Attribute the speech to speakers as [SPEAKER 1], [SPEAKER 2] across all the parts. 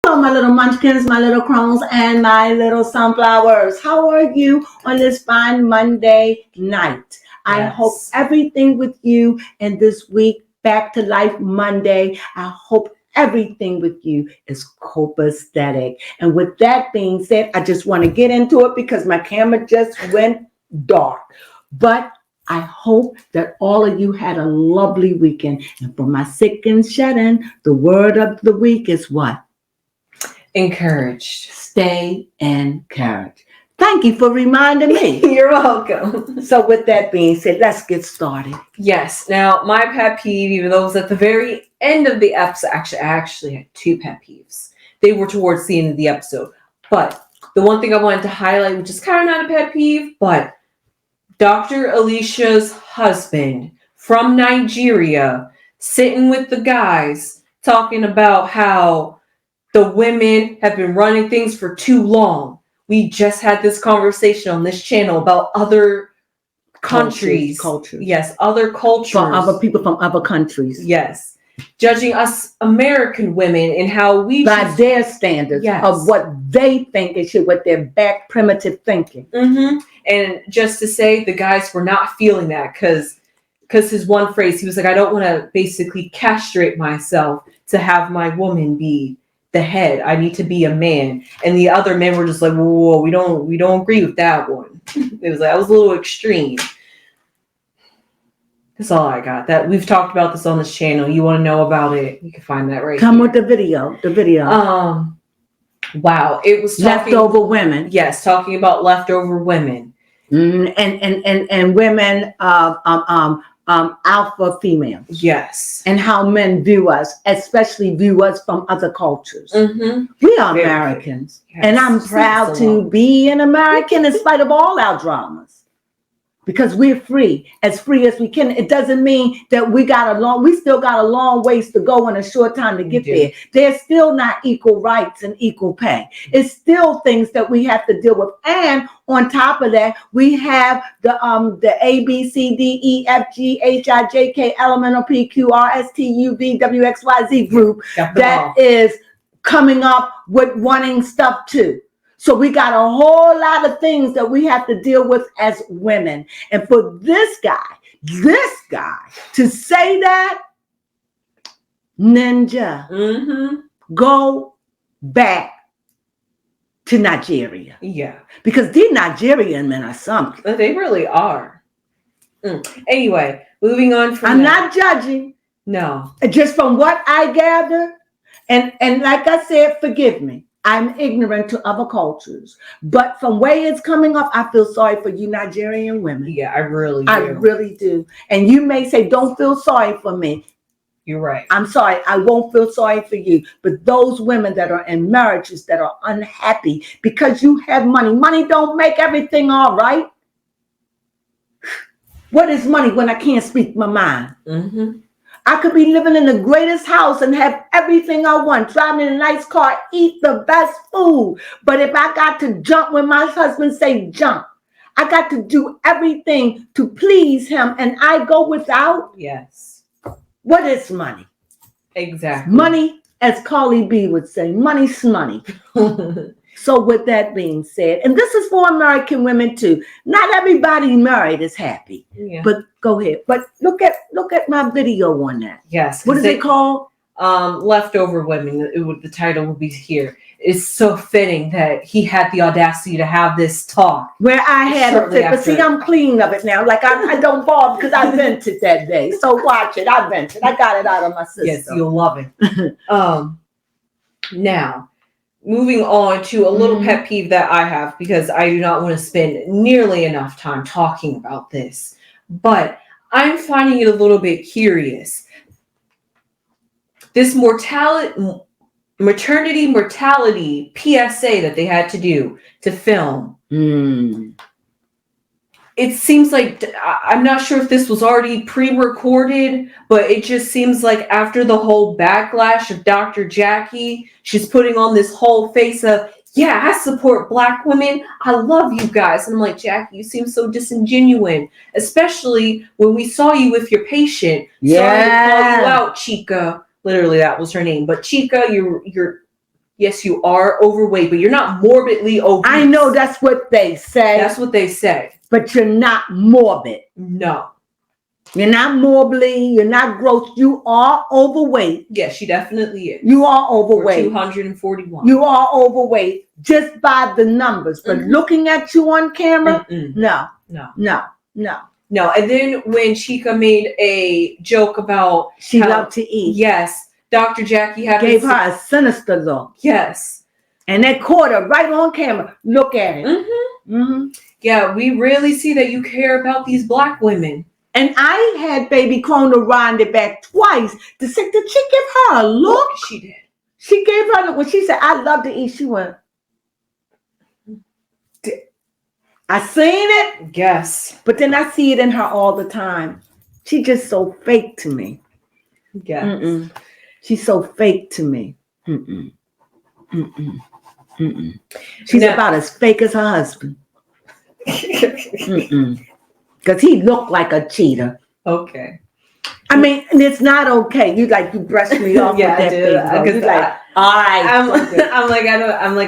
[SPEAKER 1] Hello, my little munchkins, my little crones, and my little sunflowers. How are you on this fine Monday night? I hope everything with you and this week, Back to Life Monday, I hope everything with you is copacetic. And with that being said, I just want to get into it because my camera just went dark. But I hope that all of you had a lovely weekend. And for my sick and shut-in, the word of the week is what?
[SPEAKER 2] Encouraged.
[SPEAKER 1] Stay encouraged. Thank you for reminding me.
[SPEAKER 2] You're welcome.
[SPEAKER 1] So with that being said, let's get started.
[SPEAKER 2] Yes. Now, my pet peeve, even though it was at the very end of the episode, I actually had two pet peeves. They were towards the end of the episode. But the one thing I wanted to highlight, which is kind of not a pet peeve, but Dr. Alicia's husband from Nigeria sitting with the guys talking about how the women have been running things for too long. We just had this conversation on this channel about other countries.
[SPEAKER 1] Cultures.
[SPEAKER 2] Yes, other cultures.
[SPEAKER 1] From other people from other countries.
[SPEAKER 2] Yes. Judging us American women and how we...
[SPEAKER 1] By their standards of what they think it should, what their back primitive thinking.
[SPEAKER 2] Mm-hmm. And just to say, the guys were not feeling that because his one phrase, he was like, I don't want to basically castrate myself to have my woman be the head. I need to be a man. And the other men were just like, whoa, we don't agree with that one. It was like, that was a little extreme. That's all I got. That we've talked about this on this channel. You want to know about it? You can find that right
[SPEAKER 1] Come
[SPEAKER 2] here.
[SPEAKER 1] with the video. The video.
[SPEAKER 2] Wow. It was
[SPEAKER 1] leftover women.
[SPEAKER 2] Yes, talking about leftover women.
[SPEAKER 1] And women alpha females.
[SPEAKER 2] Yes.
[SPEAKER 1] And how men view us, especially view us from other cultures.
[SPEAKER 2] Mm-hmm.
[SPEAKER 1] We are Americans. Yes. And I'm proud to be an American in spite of all our dramas. Because we're free as we can. It doesn't mean that we still got a long ways to go and a short time to get there. There's still not equal rights and equal pay. It's still things that we have to deal with. And on top of that, we have the A, B, C, D, E, F, G, H, I, J, K, L, M, N, O, P, Q, R, S, T, U, V, W, X, Y, Z group that is coming up with wanting stuff too. So we got a whole lot of things that we have to deal with as women. And for this guy to say that, Ninja, go back to Nigeria.
[SPEAKER 2] Yeah.
[SPEAKER 1] Because these Nigerian men are something.
[SPEAKER 2] They really are. Anyway, moving on from
[SPEAKER 1] I'm not judging.
[SPEAKER 2] No.
[SPEAKER 1] Just from what I gather, and like I said, forgive me. I'm ignorant to other cultures, but from where it's coming off, I feel sorry for you Nigerian women.
[SPEAKER 2] Yeah, I really do.
[SPEAKER 1] I really do. And you may say, don't feel sorry for me.
[SPEAKER 2] You're right.
[SPEAKER 1] I'm sorry. I won't feel sorry for you. But those women that are in marriages that are unhappy because you have money. Money don't make everything all right. What is money when I can't speak my mind?
[SPEAKER 2] Mm-hmm.
[SPEAKER 1] I could be living in the greatest house and have everything I want, driving in a nice car, eat the best food. But if I got to jump when my husband say jump, I got to do everything to please him and I go without.
[SPEAKER 2] Yes.
[SPEAKER 1] What is money?
[SPEAKER 2] Exactly.
[SPEAKER 1] Money, as Carly B would say, money's money. So with that being said, and this is for American women too. Not everybody married is happy.
[SPEAKER 2] Yeah.
[SPEAKER 1] But go ahead. But look at my video on that.
[SPEAKER 2] Yes.
[SPEAKER 1] What is it called?
[SPEAKER 2] Leftover Women. The title will be here. It's so fitting that he had the audacity to have this talk.
[SPEAKER 1] Where I had a fit. But see, I'm clean of it now. Like I don't fall because I vented that day. So watch it. I vented. I got it out of my system.
[SPEAKER 2] Yes, you'll love it. Now, moving on to a little pet peeve that I have, because I do not want to spend nearly enough time talking about this, but I'm finding it a little bit curious. This maternity mortality PSA that they had to do to film. It seems like, I'm not sure if this was already pre-recorded, but it just seems like after the whole backlash of Dr. Jackie, she's putting on this whole face of, yeah, I support Black women. I love you guys. And I'm like, Jackie, you seem so disingenuous, especially when we saw you with your patient.
[SPEAKER 1] Yeah.
[SPEAKER 2] Sorry to call you out, Chica. Literally, that was her name. But Chica, you're Yes, you are overweight, but you're not morbidly obese.
[SPEAKER 1] I know that's what they say.
[SPEAKER 2] That's what they say.
[SPEAKER 1] But you're not morbid.
[SPEAKER 2] No.
[SPEAKER 1] You're not morbidly, you're not gross. You are overweight.
[SPEAKER 2] Yes, she definitely is.
[SPEAKER 1] You are overweight.
[SPEAKER 2] 241.
[SPEAKER 1] You are overweight just by the numbers. But looking at you on camera, no.
[SPEAKER 2] No, and then when Chica made a joke about
[SPEAKER 1] she loved to eat.
[SPEAKER 2] Yes, Dr. Jackie
[SPEAKER 1] gave her a sinister look.
[SPEAKER 2] Yes.
[SPEAKER 1] And they caught her right on camera. Look at it.
[SPEAKER 2] Yeah, we really see that you care about these Black women.
[SPEAKER 1] And I had baby Crone to wind it back twice to say, did she give her a look?
[SPEAKER 2] She did.
[SPEAKER 1] She gave her a look. When she said, I love to eat, she went, I seen it.
[SPEAKER 2] Yes.
[SPEAKER 1] But then I see it in her all the time. She's just so fake to me.
[SPEAKER 2] Yes.
[SPEAKER 1] She's so fake to me. She's about as fake as her husband. Because he looked like a cheater.
[SPEAKER 2] Okay.
[SPEAKER 1] I mean, and it's not okay. You brush me off with that thing. All right.
[SPEAKER 2] I'm like,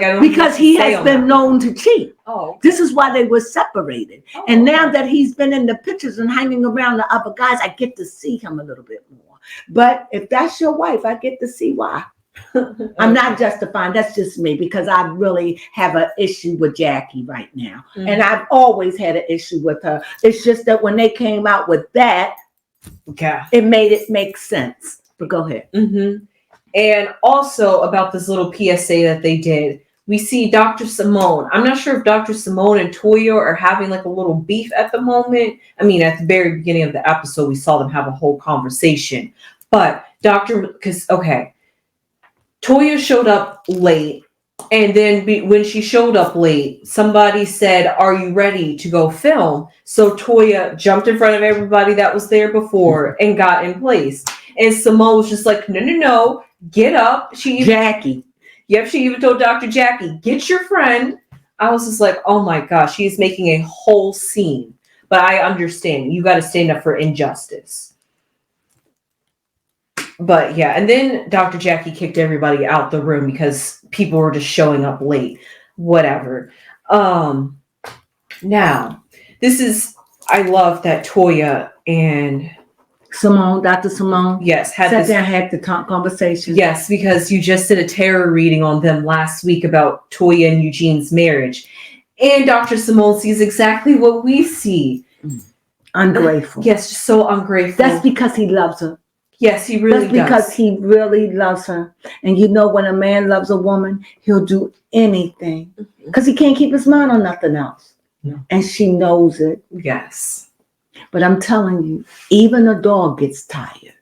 [SPEAKER 2] I don't.
[SPEAKER 1] Because he has been known to cheat.
[SPEAKER 2] Oh.
[SPEAKER 1] This is why they were separated. Oh, and now that he's been in the pictures and hanging around the other guys, I get to see him a little bit more. But if that's your wife, I get to see why. I'm not justifying. That's just me, because I really have an issue with Jackie right now. And I've always had an issue with her. It's just that when they came out with that, it made it make sense. But go ahead.
[SPEAKER 2] And also about this little PSA that they did, we see Dr. Simone. I'm not sure if Dr. Simone and Toya are having like a little beef at the moment. I mean, at the very beginning of the episode, we saw them have a whole conversation. But Toya showed up late, and then when she showed up late, somebody said, are you ready to go film? So Toya jumped in front of everybody that was there before and got in place. And Simone was just like, no, get up.
[SPEAKER 1] Jackie.
[SPEAKER 2] Yep, she even told Dr. Jackie, get your friend. I was just like, oh my gosh, she's making a whole scene. But I understand. You got to stand up for injustice. But yeah, and then Dr. Jackie kicked everybody out the room because people were just showing up late. Whatever. Now, I love that Toya and
[SPEAKER 1] Simone, Dr. Simone,
[SPEAKER 2] yes,
[SPEAKER 1] sat there and had the conversation.
[SPEAKER 2] Yes, because you just did a tarot reading on them last week about Toya and Eugene's marriage. And Dr. Simone sees exactly what we see.
[SPEAKER 1] Ungrateful.
[SPEAKER 2] Yes, just so ungrateful.
[SPEAKER 1] That's because he loves her.
[SPEAKER 2] Yes, he really does.
[SPEAKER 1] That's because he really loves her. And you know, when a man loves a woman, he'll do anything. Because he can't keep his mind on nothing else. No. And she knows it.
[SPEAKER 2] Yes.
[SPEAKER 1] But I'm telling you, even a dog gets tired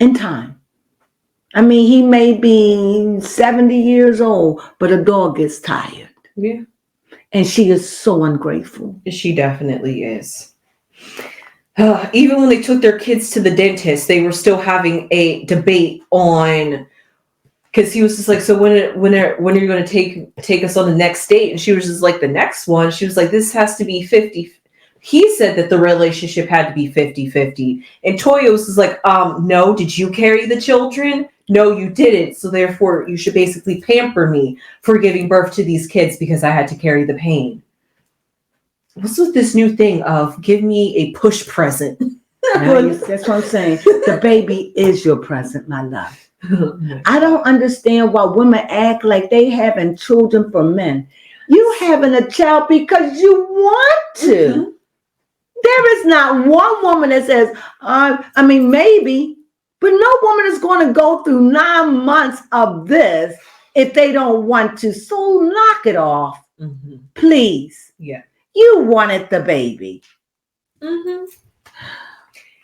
[SPEAKER 1] in time. I mean, he may be 70 years old, but a dog gets tired.
[SPEAKER 2] Yeah.
[SPEAKER 1] And she is so ungrateful.
[SPEAKER 2] She definitely is. Even when they took their kids to the dentist, they were still having a debate on, because he was just like, so when are you going to take us on the next date? And she was just like, the next one. She was like, this has to be 50. He said that the relationship had to be 50-50. And Toya was just like, no, did you carry the children? No, you didn't. So therefore, you should basically pamper me for giving birth to these kids because I had to carry the pain. What's with this new thing of give me a push present?
[SPEAKER 1] That's what I'm saying. The baby is your present, my love. I don't understand why women act like they having children for men. You having a child because you want to. There is not one woman that says, maybe, but no woman is going to go through 9 months of this if they don't want to. So knock it off, please.
[SPEAKER 2] Yeah.
[SPEAKER 1] You wanted the baby.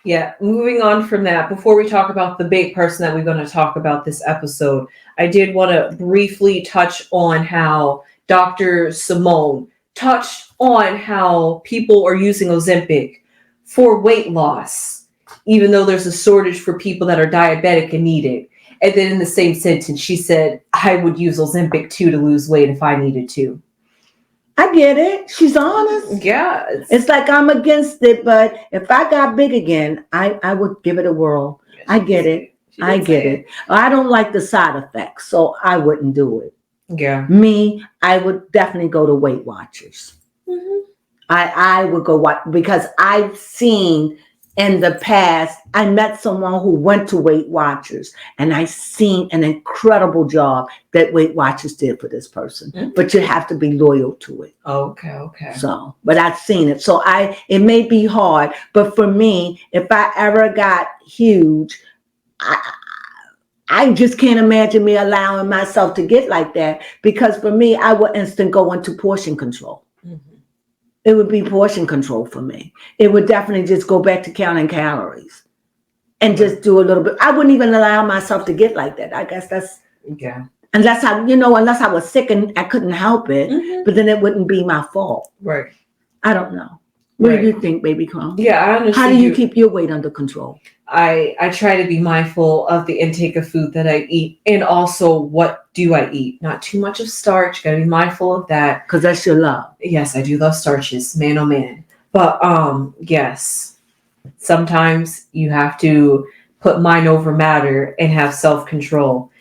[SPEAKER 2] Yeah, moving on from that, before we talk about the big person that we're going to talk about this episode, I did want to briefly touch on how Dr. Simone touched on how people are using Ozempic for weight loss, even though there's a shortage for people that are diabetic and need it. And then in the same sentence, she said, I would use Ozempic too to lose weight if I needed to.
[SPEAKER 1] I get it. She's honest.
[SPEAKER 2] Yeah.
[SPEAKER 1] It's like I'm against it, but if I got big again, I would give it a whirl. I get it. I get it. I don't like the side effects, so I wouldn't do it.
[SPEAKER 2] Yeah.
[SPEAKER 1] Me, I would definitely go to Weight Watchers.
[SPEAKER 2] Mm-hmm.
[SPEAKER 1] I would go watch because I've seen in the past, I met someone who went to Weight Watchers and I seen an incredible job that Weight Watchers did for this person.
[SPEAKER 2] Mm-hmm.
[SPEAKER 1] But you have to be loyal to it.
[SPEAKER 2] Okay.
[SPEAKER 1] So, but I've seen it. So it may be hard, but for me, if I ever got huge, I just can't imagine me allowing myself to get like that, because for me, I would instant go into portion control.
[SPEAKER 2] Mm-hmm.
[SPEAKER 1] It would be portion control for me. It would definitely just go back to counting calories and just do a little bit. I wouldn't even allow myself to get like that. I guess that's, unless I was sick and I couldn't help it,
[SPEAKER 2] mm-hmm.
[SPEAKER 1] but then it wouldn't be my fault.
[SPEAKER 2] Right.
[SPEAKER 1] I don't know. What do you think, baby Crone?
[SPEAKER 2] Yeah, I understand.
[SPEAKER 1] How do you keep your weight under control?
[SPEAKER 2] I try to be mindful of the intake of food that I eat, and also what do I eat? Not too much of starch. Got to be mindful of that.
[SPEAKER 1] Because that's your love.
[SPEAKER 2] Yes, I do love starches, man, oh man. But yes, sometimes you have to put mind over matter and have self-control.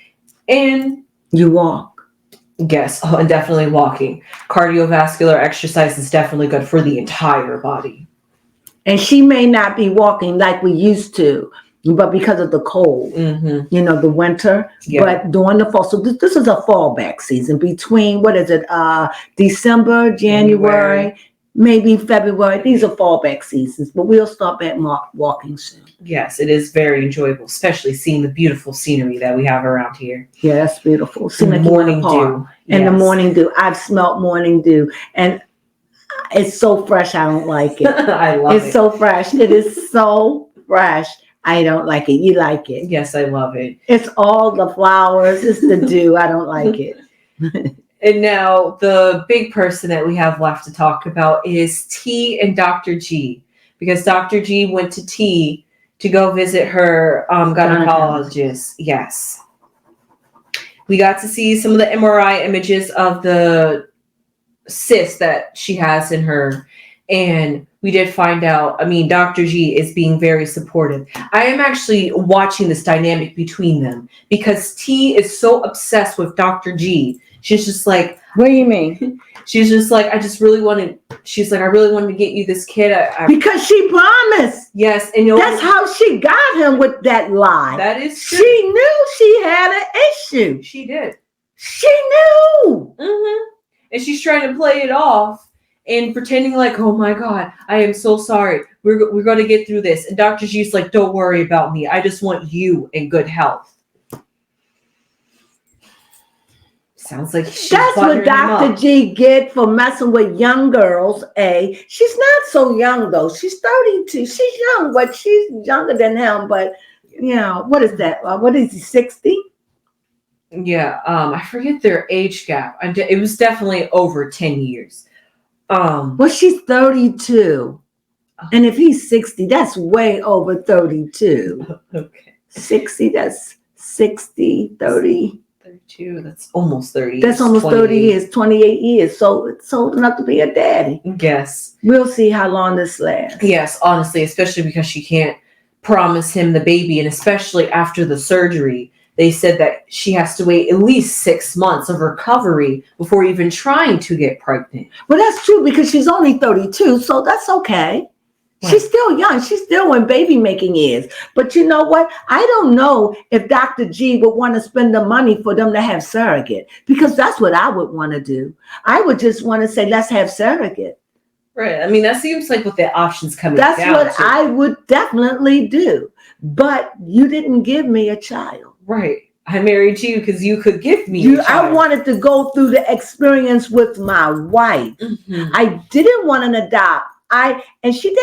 [SPEAKER 2] And
[SPEAKER 1] you walk.
[SPEAKER 2] Yes, and definitely walking. Cardiovascular exercise is definitely good for the entire body.
[SPEAKER 1] And she may not be walking like we used to, but because of the cold,
[SPEAKER 2] mm-hmm.
[SPEAKER 1] The winter. Yeah. But during the fall, so this is a fallback season between, December, January, maybe February. These are fallback seasons, but we'll start back walking soon.
[SPEAKER 2] Yes, it is very enjoyable, especially seeing the beautiful scenery that we have around here.
[SPEAKER 1] Yeah, that's beautiful.
[SPEAKER 2] The morning dew.
[SPEAKER 1] And the morning dew. I've smelt morning dew. And it's so fresh, I don't like it.
[SPEAKER 2] I love it.
[SPEAKER 1] It's so fresh. It is so fresh. I don't like it. You like it.
[SPEAKER 2] Yes, I love it.
[SPEAKER 1] It's all the flowers. It's the dew. I don't like it.
[SPEAKER 2] And now the big person that we have left to talk about is T and Dr. G. Because Dr. G went to T to go visit her gynecologist. Yes. We got to see some of the MRI images of the cyst that she has in her, and we did find out, Dr. G is being very supportive. I am actually watching this dynamic between them because T is so obsessed with Dr. G. She's just like,
[SPEAKER 1] what do you mean?
[SPEAKER 2] She's just like, I really wanted to get you this kid.
[SPEAKER 1] Because she promised.
[SPEAKER 2] Yes. And
[SPEAKER 1] that's how she got him with that lie.
[SPEAKER 2] That is true.
[SPEAKER 1] She knew she had an issue.
[SPEAKER 2] She did.
[SPEAKER 1] She knew.
[SPEAKER 2] Mm-hmm. And she's trying to play it off and pretending like, oh my God, I am so sorry. We're going to get through this. And Dr. G's like, don't worry about me. I just want you in good health. Sounds like
[SPEAKER 1] that's what Dr. G get for messing with young girls. She's not so young though. She's 32. She's young, but she's younger than him. But what is that? What is he? 60?
[SPEAKER 2] Yeah. I forget their age gap. It was definitely over 10 years.
[SPEAKER 1] Well, she's 32, and if he's 60, that's way over 32.
[SPEAKER 2] Okay.
[SPEAKER 1] 60. That's 60. 30.
[SPEAKER 2] 32, that's almost 30 years.
[SPEAKER 1] That's almost 30 years, 28 years. So it's old enough to be a daddy.
[SPEAKER 2] Yes.
[SPEAKER 1] We'll see how long this lasts.
[SPEAKER 2] Yes, honestly, especially because she can't promise him the baby. And especially after the surgery, they said that she has to wait at least 6 months of recovery before even trying to get pregnant.
[SPEAKER 1] Well, that's true because she's only 32. So that's okay. Right. She's still young. She's still in baby making years. But you know what? I don't know if Dr. G would want to spend the money for them to have surrogate, because that's what I would want to do. I would just want to say, let's have surrogate.
[SPEAKER 2] Right. That seems like what the options coming
[SPEAKER 1] down. That's what
[SPEAKER 2] to.
[SPEAKER 1] I would definitely do. But you didn't give me a child.
[SPEAKER 2] Right. I married you because you could give me a child.
[SPEAKER 1] I wanted to go through the experience with my wife. Mm-hmm. I didn't want to adopt. And she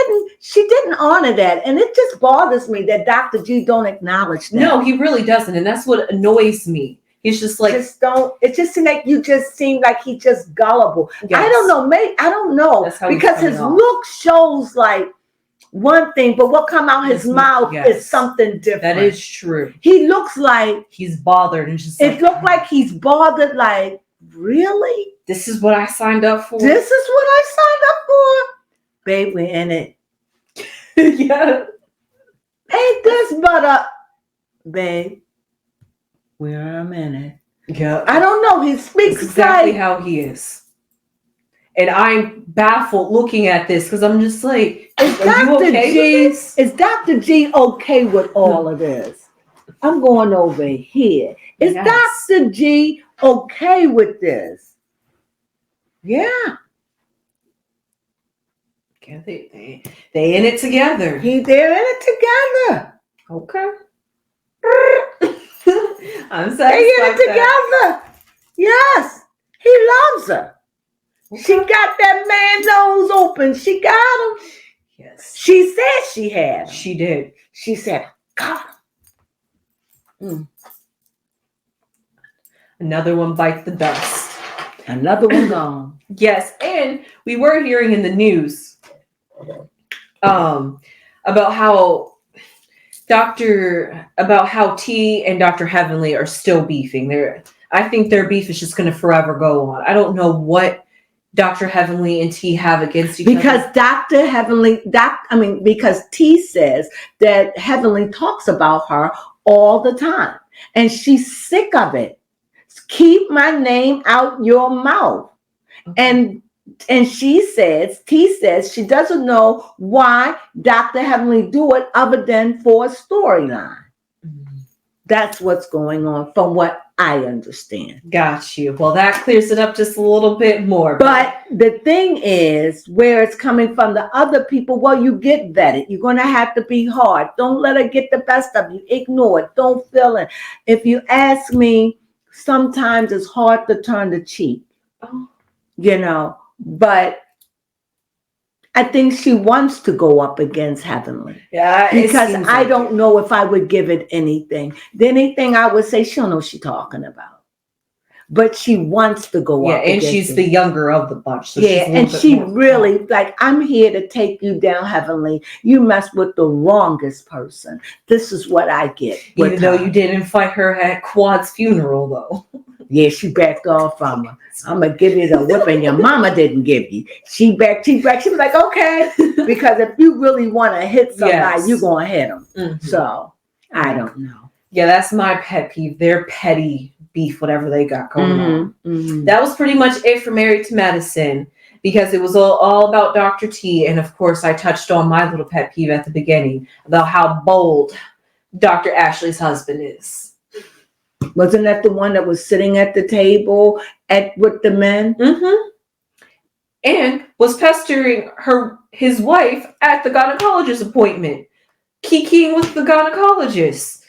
[SPEAKER 1] didn't honor that. And it just bothers me that Dr. G don't acknowledge that.
[SPEAKER 2] No, he really doesn't. And that's what annoys me. He's just like,
[SPEAKER 1] it just seemed like you just seem like he's just gullible. Yes. I don't know. Because his look shows like one thing, but what come out his mouth is something different.
[SPEAKER 2] That is true.
[SPEAKER 1] He looks like
[SPEAKER 2] he's bothered and just
[SPEAKER 1] it looked like he's bothered, like, really?
[SPEAKER 2] This is what I signed up for.
[SPEAKER 1] This is what I signed up for? Babe, we're in it.
[SPEAKER 2] Yeah.
[SPEAKER 1] Ain't this but a babe, wait a minute.
[SPEAKER 2] Yeah.
[SPEAKER 1] I don't know. He speaks
[SPEAKER 2] That's exactly
[SPEAKER 1] like,
[SPEAKER 2] how he is. And I'm baffled looking at this because I'm just like,
[SPEAKER 1] is
[SPEAKER 2] are you
[SPEAKER 1] Dr.
[SPEAKER 2] okay
[SPEAKER 1] G,
[SPEAKER 2] with this?
[SPEAKER 1] is Dr. G okay with all of this? I'm going over here. Is
[SPEAKER 2] Yes.
[SPEAKER 1] Dr. G okay with this? Yeah.
[SPEAKER 2] Yeah, they in it together.
[SPEAKER 1] They're in it together.
[SPEAKER 2] Okay. I'm
[SPEAKER 1] They in
[SPEAKER 2] satisfied
[SPEAKER 1] it together. Yes. He loves her.
[SPEAKER 2] Okay.
[SPEAKER 1] She got that man nose open. She got him.
[SPEAKER 2] Yes.
[SPEAKER 1] She said she had him.
[SPEAKER 2] She did.
[SPEAKER 1] She said, got him.
[SPEAKER 2] Another one bites the dust.
[SPEAKER 1] Another one gone.
[SPEAKER 2] Yes, and we were hearing in the news about how T and Dr. Heavenly are still beefing. I think their beef is just going to forever go on. I don't know what Dr. Heavenly and T have against each other.
[SPEAKER 1] Because T says that Heavenly talks about her all the time. And she's sick of it. Keep my name out your mouth.
[SPEAKER 2] Okay.
[SPEAKER 1] And T says she doesn't know why Dr. Heavenly do it other than for a storyline.
[SPEAKER 2] Mm-hmm.
[SPEAKER 1] That's what's going on from what I understand.
[SPEAKER 2] Got you. Well, that clears it up just a little bit more.
[SPEAKER 1] But the thing is, where it's coming from the other people, well, you get vetted. You're going to have to be hard. Don't let her get the best of you. Ignore it. Don't feel it. If you ask me, sometimes it's hard to turn the cheek, but I think she wants to go up against Heavenly.
[SPEAKER 2] Yeah,
[SPEAKER 1] because I don't know if I would give it anything. The anything I would say, she don't know what she's talking about. But she wants to go up.
[SPEAKER 2] Yeah, and she's the younger of the bunch. So
[SPEAKER 1] and she really, like, I'm here to take you down, Heavenly. You mess with the wrongest person. This is what I get.
[SPEAKER 2] Even though you didn't fight her at Quad's funeral, though.
[SPEAKER 1] Yeah, she backed off from her. I'm going to give you the whipping your mama didn't give you. She backed. She was like, okay. Because if you really want to hit somebody, you're going to hit them. Mm-hmm. So, I don't know.
[SPEAKER 2] Yeah, that's my pet peeve. Their petty beef, whatever they got going on.
[SPEAKER 1] Mm-hmm.
[SPEAKER 2] That was pretty much it for Married to Medicine, because it was all about Dr. T. And of course, I touched on my little pet peeve at the beginning about how bold Dr. Ashley's husband is.
[SPEAKER 1] Wasn't that the one that was sitting at the table with the men?
[SPEAKER 2] Mm-hmm. And was pestering his wife at the gynecologist appointment, kikiing with the gynecologist.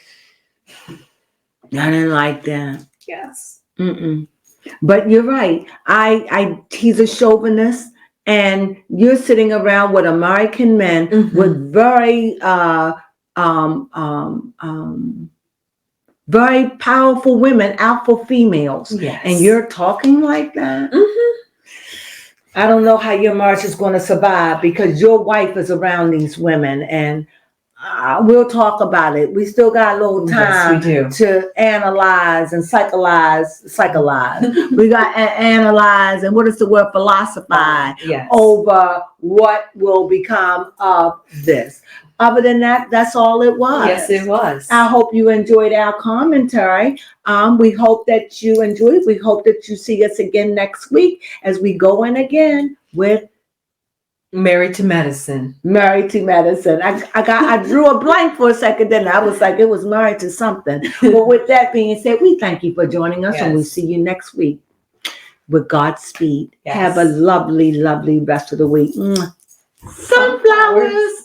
[SPEAKER 1] I didn't like that.
[SPEAKER 2] Yes.
[SPEAKER 1] Mm-mm. But you're right. He's a chauvinist, and you're sitting around with American men with very very powerful women, alpha females.
[SPEAKER 2] Yes.
[SPEAKER 1] And you're talking like that?
[SPEAKER 2] Mm-hmm.
[SPEAKER 1] I don't know how your marriage is going to survive, because your wife is around these women, and we'll talk about it. We still got a little time to analyze and psychologize. We got to analyze, and what is the word, philosophize over what will become of this. Other than that, that's all it was.
[SPEAKER 2] Yes, it was.
[SPEAKER 1] I hope you enjoyed our commentary. We hope that you enjoyed. We hope that you see us again next week as we go in again with
[SPEAKER 2] Married to Medicine.
[SPEAKER 1] Married to Medicine. I drew a blank for a second, then I was like, it was married to something. Well, with that being said, we thank you for joining us, and we'll see you next week with Godspeed. Have a lovely, lovely rest of the week. Sunflowers.